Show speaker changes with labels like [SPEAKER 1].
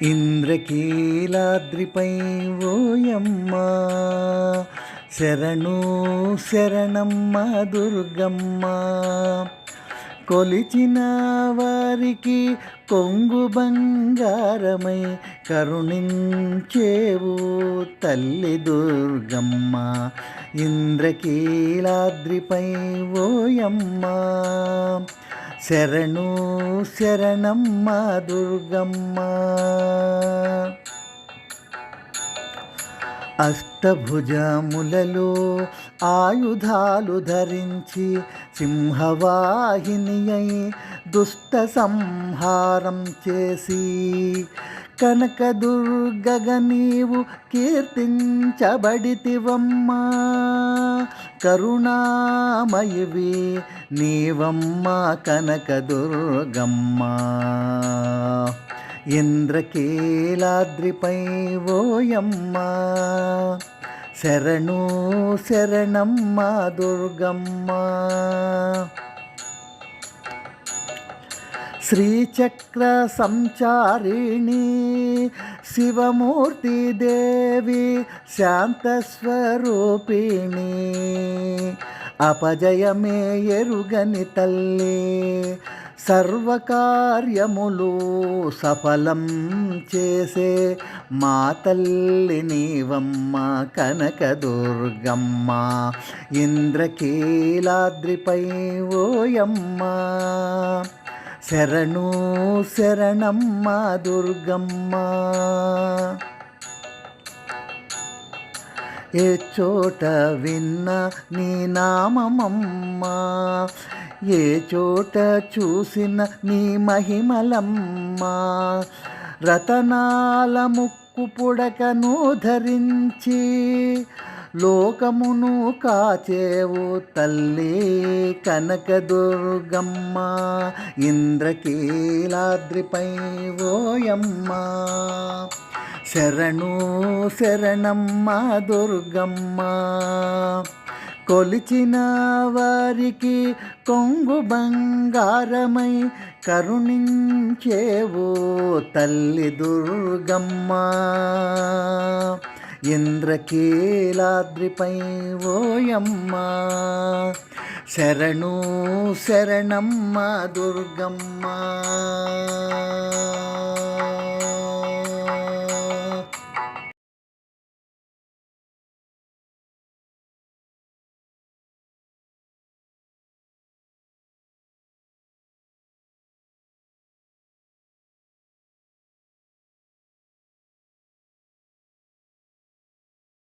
[SPEAKER 1] ఇంద్రకీలాద్రిపై ఓయమ్మ శరణు శరణమ్మ దుర్గమ్మ. కొలిచిన వారికి కొంగు బంగారమై కరుణించేవు తల్లి దుర్గమ్మ. ఇంద్రకీలాద్రిపై ఓయమ్మ శరణు శరణమ్మ దుర్గమ్మ. అష్టభుజములలో ఆయుధాలు ధరించి సింహవాహిని అయి దుష్ట సంహారం చేసి కనకదుర్గగా నీవు కీర్తించబడితివమ్మా. కరుణామయివి నీవమ్మ కనకదుర్గమ్మ. ఇంద్రకీలాద్రిపై ఓయమ్మ శరణు శరణమ్మ దుర్గమ్మ. శ్రీచక్ర సంచారిణి శివమూర్తి దేవి శాంతస్వరూపిణి. అపజయమే ఎరుగని తల్లి సర్వకార్యములు సఫలం చేసే మా తల్లి నీవమ్మ కనకదుర్గమ్మ. ఇంద్రకీలాద్రిపై ఓయమ్మ శరణు శరణమ్మ దుర్గమ్మ. ఏ చోట విన్న నీ నామమమ్మ, ఏ చోట చూసిన నీ మహిమలమ్మ. రతనాల ముక్కు పుడకను ధరించి లోకమును కాచేవు తల్లి కనకదుర్గమ్మ. ఇంద్రకీలాద్రిపై ఓయమ్మ శరణు శరణమ్మ దుర్గమ్మ. కొలిచిన వారికి కొంగు బంగారమై కరుణించేవు తల్లి దుర్గమ్మ. ఇంద్రకీలాద్రిపై ఓయమ్మ శరణు శరణమ్మ దుర్గమ్మ.